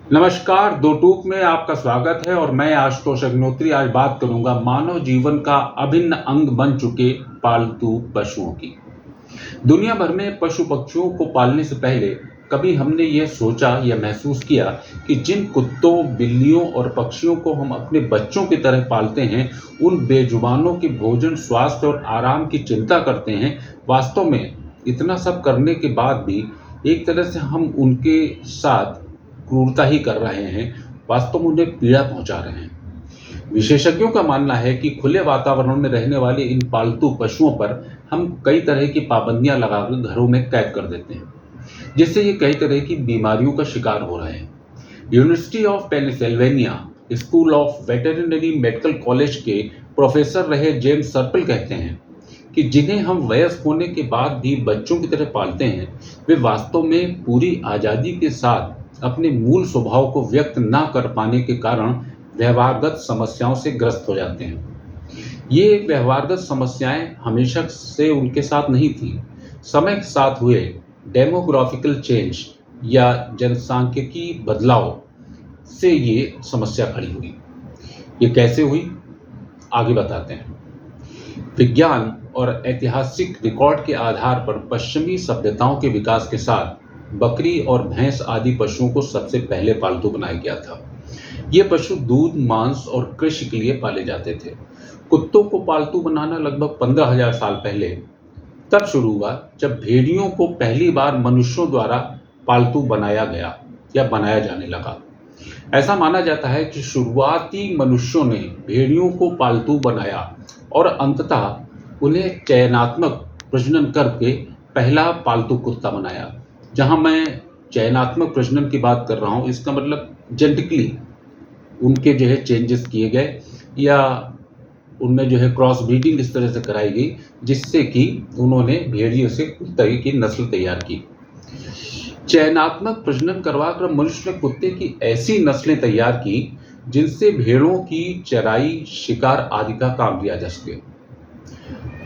नमस्कार, दो टूक में आपका स्वागत है और मैं आशुतोष अग्निहोत्री आज बात करूंगा मानव जीवन का अभिन्न अंग बन चुके पालतू पशुओं की। दुनिया भर में पशु पक्षियों को पालने से पहले कभी हमने यह सोचा या महसूस किया कि जिन कुत्तों, बिल्लियों और पक्षियों को हम अपने बच्चों की तरह पालते हैं, उन बेजुबानों की भोजन, स्वास्थ्य और आराम की चिंता करते हैं। वास्तव में इतना सब करने के बाद भी एक तरह से हम उनके साथ क्रूरता ही कर रहे हैं, वास्तव में उन्हें पीड़ा पहुंचा रहे हैं। विशेषज्ञों का मानना है कि खुले वातावरण में रहने वाले इन पालतू पशुओं पर हम कई तरह की पाबंदियां लगाकर घरों में कैद कर देते हैं, जिससे ये कई तरह की बीमारियों का शिकार हो रहे हैं। University of Pennsylvania school of veterinary medical college के प्रोफेसर रहे जेम्स सर्पिल कहते हैं कि जिन्हें हम वयस्क होने के बाद भी बच्चों की तरह पालते हैं, वे वास्तव में पूरी आज़ादी के साथ अपने मूल स्वभाव को व्यक्त ना कर पाने के कारण व्यवहारगत समस्याओं से ग्रस्त हो जाते हैं। ये व्यवहारगत समस्याएं हमेशा से उनके साथ नहीं थी। समय के साथ हुए डेमोग्राफिकल चेंज या जनसांख्यिकी बदलाव से ये समस्या खड़ी हुई। ये कैसे हुई, आगे बताते हैं। विज्ञान और ऐतिहासिक रिकॉर्ड के आधार पर पश्चिमी सभ्यताओं के विकास के साथ बकरी और भैंस आदि पशुओं को सबसे पहले पालतू बनाया गया था। ये पशु दूध, मांस और कृषि के लिए पाले जाते थे। कुत्तों को पालतू बनाना लगभग 15,000 साल पहले तब शुरू हुआ जब भेड़ियों को पहली बार मनुष्यों द्वारा पालतू बनाया गया या बनाया जाने लगा। ऐसा माना जाता है कि शुरुआती मनुष्यों ने भेड़ियों को पालतू बनाया और अंततः उन्हें चयनात्मक प्रजनन करके पहला पालतू कुत्ता बनाया। जहां मैं चयनात्मक प्रजनन की बात कर रहा हूं, इसका मतलब जेनेटिकली उनके चेंजेस किए गए या उनमें क्रॉस ब्रीडिंग इस तरह से कराई गई जिससे कि उन्होंने भेड़ियों से कुत्ते की नस्ल तैयार की। चयनात्मक प्रजनन करवाकर मनुष्य ने कुत्ते की ऐसी नस्लें तैयार की जिनसे भेड़ों की चराई, शिकार आदि का काम लिया जा सके।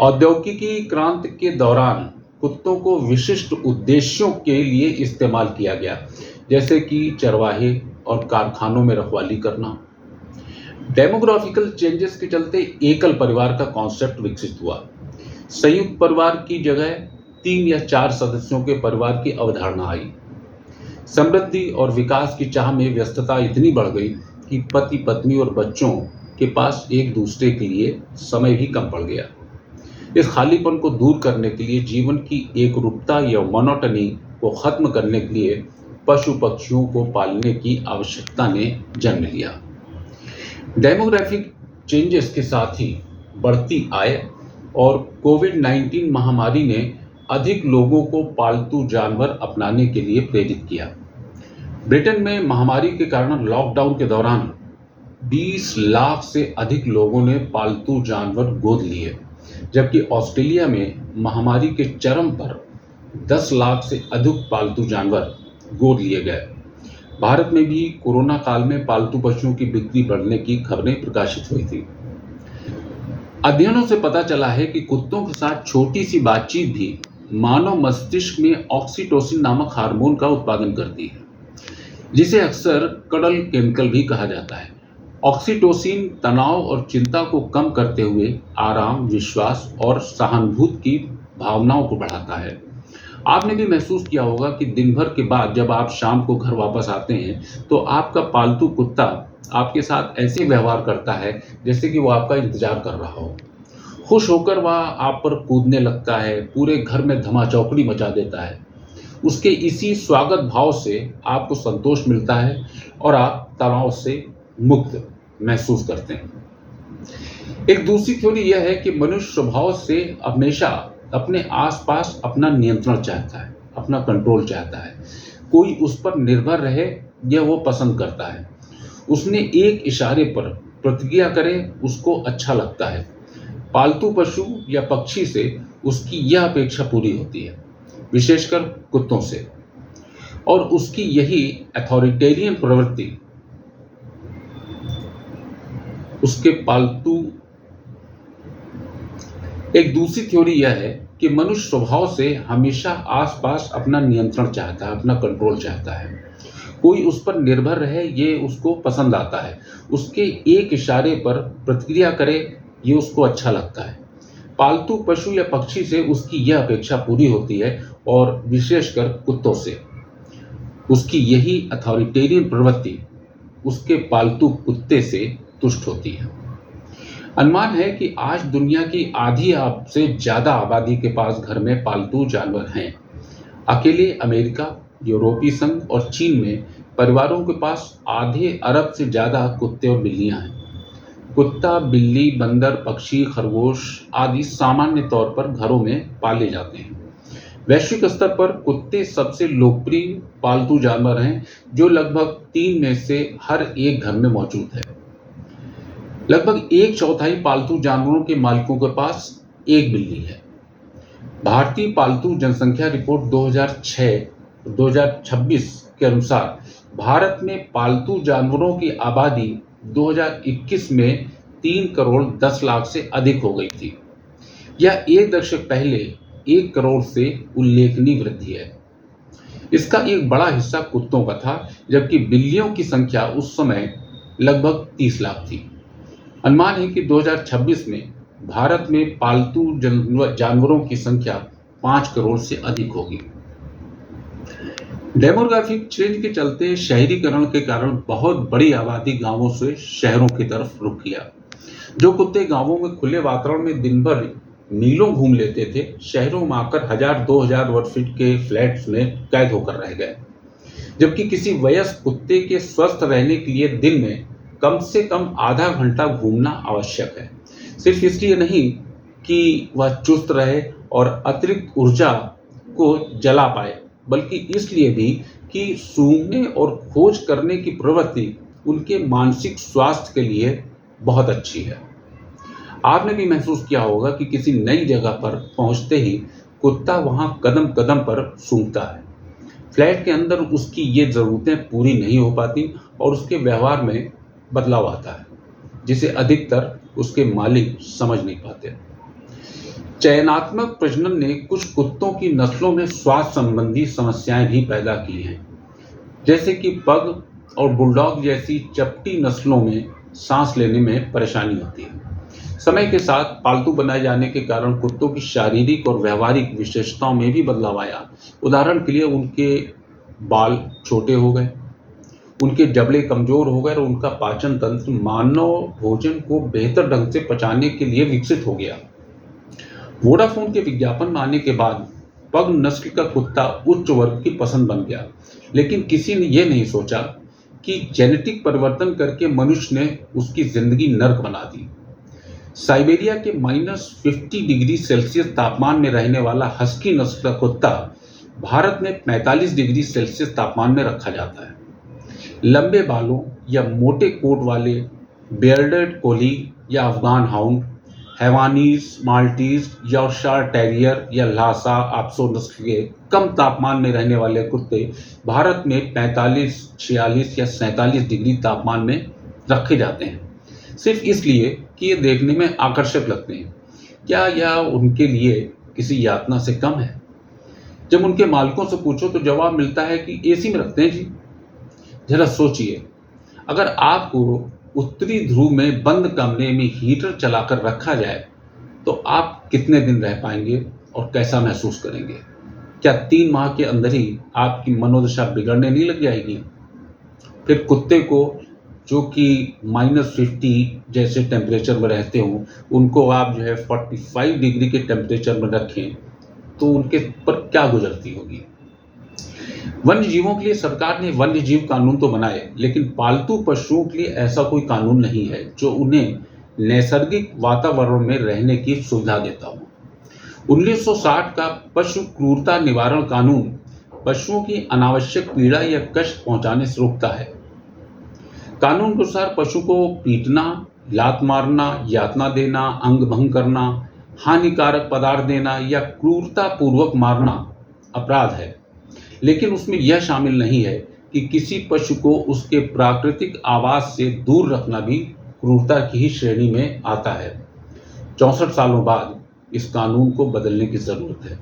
औद्योगिकी क्रांति के दौरान कुत्तों को विशिष्ट उद्देश्यों के लिए इस्तेमाल किया गया, जैसे कि चरवाहे और कारखानों में रखवाली करना। डेमोग्राफिकल चेंजेस के चलते एकल परिवार का कॉन्सेप्ट विकसित हुआ। संयुक्त परिवार की जगह 3 या 4 सदस्यों के परिवार की अवधारणा आई। समृद्धि और विकास की चाह में व्यस्तता इतनी बढ़ गई कि पति, पत्नी और बच्चों के पास एक दूसरे के लिए समय भी कम पड़ गया। इस खालीपन को दूर करने के लिए, जीवन की एकरूपता या मोनोटनी को खत्म करने के लिए पशु पक्षियों को पालने की आवश्यकता ने जन्म लिया। डेमोग्राफिक चेंजेस के साथ ही बढ़ती आय और कोविड-19 महामारी ने अधिक लोगों को पालतू जानवर अपनाने के लिए प्रेरित किया। ब्रिटेन में महामारी के कारण लॉकडाउन के दौरान 20 लाख से अधिक लोगों ने पालतू जानवर गोद लिए, जबकि ऑस्ट्रेलिया में महामारी के चरम पर 10 लाख से अधिक पालतू जानवर गोद लिए गए। भारत में भी कोरोना काल में पालतू पशुओं की बिक्री बढ़ने की खबरें प्रकाशित हुई थी। अध्ययनों से पता चला है कि कुत्तों के साथ छोटी सी बातचीत भी मानव मस्तिष्क में ऑक्सीटोसिन नामक हार्मोन का उत्पादन करती है, जिसे अक्सर कडल केमिकल भी कहा जाता है। ऑक्सीटोसिन तनाव और चिंता को कम करते हुए आराम, विश्वास और सहानुभूति की भावनाओं को बढ़ाता है। आपने भी महसूस किया होगा कि दिन भर के बाद जब आप शाम को घर वापस आते हैं तो आपका पालतू कुत्ता आपके साथ ऐसे व्यवहार करता है जैसे कि वो आपका इंतजार कर रहा हो। खुश होकर वह आप पर कूदने लगता है, पूरे घर में धमाचौकड़ी मचा देता है। उसके इसी स्वागत भाव से आपको संतोष मिलता है और आप तनाव से मुक्त महसूस करते हैं। एक दूसरी थ्योरी यह है कि मनुष्य स्वभाव से हमेशा अपने आसपास अपना नियंत्रण चाहता है, अपना कंट्रोल चाहता है। कोई उस पर निर्भर रहे यह वो पसंद करता है। उसने एक इशारे पर प्रतिक्रिया करे, उसको अच्छा लगता है। पालतू पशु या पक्षी से उसकी यह अपेक्षा पूरी होती है, विशेषकर कुत्तों से, और उसकी यही अथॉरिटेरियन प्रवृत्ति उसके पालतू। एक दूसरी थ्योरी यह है कि मनुष्य स्वभाव से हमेशा आसपास अपना नियंत्रण चाहता है, अपना कंट्रोल चाहता है। कोई उस पर निर्भर रहे ये उसको पसंद आता है, उसके एक इशारे पर प्रतिक्रिया करे ये उसको अच्छा लगता है। पालतू पशु या पक्षी से उसकी यह अपेक्षा पूरी होती है और विशेषकर कुत्तों से उसकी यही अथॉरिटेरियन प्रवृत्ति उसके पालतू कुत्ते से तुष्ट होती है। अनुमान है कि आज दुनिया की आधी से ज़्यादा आबादी के पास घर में पालतू जानवर हैं। अकेले अमेरिका, यूरोपीय संघ और चीन में परिवारों के पास आधे अरब से ज़्यादा कुत्ते और बिल्लियां हैं। कुत्ता, बिल्ली, बंदर, पक्षी, खरगोश आदि सामान्य तौर पर घरों में पाले जाते हैं। वैश्विक स्तर पर कुत्ते सबसे लोकप्रिय पालतू जानवर हैं, जो लगभग 3 में से हर एक घर में मौजूद है। लगभग 1/4 पालतू जानवरों के मालिकों के पास एक बिल्ली है। भारतीय पालतू जनसंख्या रिपोर्ट 2006-2026 के अनुसार भारत में पालतू जानवरों की आबादी 2021 में 3 करोड़ 10 लाख से अधिक हो गई थी। यह 1 दशक पहले 1 करोड़ से उल्लेखनीय वृद्धि है। इसका एक बड़ा हिस्सा कुत्तों का था, जबकि बिल्लियों की संख्या उस समय लगभग 30 लाख थी। अनुमान है कि 2026 में भारत में पालतू जानवरों की संख्या 5 करोड़ से अधिक होगी। डेमोग्राफिक चेंज के चलते शहरीकरण के कारण बहुत बड़ी आबादी गांवों से शहरों की तरफ रुख किया। जो कुत्ते गांवों में खुले वातावरण में दिन भर मीलों घूम लेते थे, शहरों में आकर 1000-2000 वर्ग फीट के फ्लैट्स में कैद होकर रह गए। जबकि किसी वयस्क कुत्ते के स्वस्थ रहने के लिए दिन में कम से कम आधा घंटा घूमना आवश्यक है। सिर्फ इसलिए नहीं कि वह चुस्त रहे और अतिरिक्त ऊर्जा को जला पाए, बल्कि इसलिए भी कि सूंघने और खोज करने की प्रवृत्ति उनके मानसिक स्वास्थ्य के लिए बहुत अच्छी है। आपने भी महसूस किया होगा कि किसी नई जगह पर पहुंचते ही कुत्ता वहां कदम कदम पर सूंघता है। फ्लैट के अंदर उसकी ये ज़रूरतें पूरी नहीं हो पाती और उसके व्यवहार में बदलाव आता है, जिसे अधिकतर उसके मालिक समझ नहीं पाते। चयनात्मक प्रजनन ने कुछ कुत्तों की नस्लों में स्वास्थ्य संबंधी समस्याएं भी पैदा की हैं, जैसे कि पग और बुलडॉग जैसी चपटी नस्लों में सांस लेने में परेशानी होती है। समय के साथ पालतू बनाए जाने के कारण कुत्तों की शारीरिक और व्यवहारिक विशेषताओं में भी बदलाव आया। उदाहरण के लिए उनके बाल छोटे हो गए, उनके जबड़े कमजोर हो गए और उनका पाचन तंत्र मानव भोजन को बेहतर ढंग से पचाने के लिए विकसित हो गया। वोडाफोन के विज्ञापन में आने के बाद पग नस्ल का कुत्ता उच्च वर्ग की पसंद बन गया, लेकिन किसी ने यह नहीं सोचा कि जेनेटिक परिवर्तन करके मनुष्य ने उसकी जिंदगी नर्क बना दी। साइबेरिया के -50 डिग्री सेल्सियस तापमान में रहने वाला हस्की नस्ल का कुत्ता भारत में 45 डिग्री सेल्सियस तापमान में रखा जाता है। लंबे बालों या मोटे कोट वाले बियर्डेड कोली या Afghan hound, Havanese, Maltese, Yorkshire terrier या लासा आपसो नस्ल के कम तापमान में रहने वाले कुत्ते भारत में 45, 46 या 47 डिग्री तापमान में रखे जाते हैं, सिर्फ इसलिए कि ये देखने में आकर्षक लगते हैं। क्या यह उनके लिए किसी यातना से कम है? जब उनके मालिकों से पूछो तो जवाब मिलता है कि एसी में रखते हैं जी। जरा सोचिए, अगर आपको उत्तरी ध्रुव में बंद कमरे में हीटर चलाकर रखा जाए तो आप कितने दिन रह पाएंगे और कैसा महसूस करेंगे? क्या 3 माह के अंदर ही आपकी मनोदशा बिगड़ने नहीं लग जाएगी? फिर कुत्ते को जो कि -50 जैसे टेम्परेचर में रहते हों, उनको आप जो है 45 डिग्री के टेम्परेचर में रखें तो उनके पर क्या गुजरती होगी। वन्य जीवों के लिए सरकार ने वन्य जीव कानून तो बनाए, लेकिन पालतू पशुओं के लिए ऐसा कोई कानून नहीं है जो उन्हें नैसर्गिक वातावरण में रहने की सुविधा देता हो। 1960 का पशु क्रूरता निवारण कानून पशुओं की अनावश्यक पीड़ा या कष्ट पहुंचाने से रोकता है। कानून के अनुसार पशु को पीटना, लात मारना, यातना देना, अंग भंग करना, हानिकारक पदार्थ देना या क्रूरता पूर्वक मारना अपराध है, लेकिन उसमें यह शामिल नहीं है कि किसी पशु को उसके प्राकृतिक आवास से दूर रखना भी क्रूरता की ही श्रेणी में आता है। 64 सालों बाद इस कानून को बदलने की ज़रूरत है।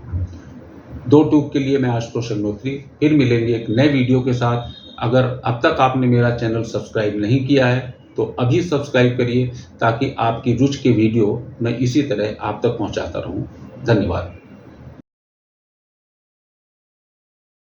दो टूक के लिए मैं आशुतोष अग्नोत्री, फिर मिलेंगे एक नए वीडियो के साथ। अगर अब तक आपने मेरा चैनल सब्सक्राइब नहीं किया है तो अभी सब्सक्राइब करिए, ताकि आपकी रुचि के वीडियो मैं इसी तरह आप तक पहुंचाता रहूं। धन्यवाद।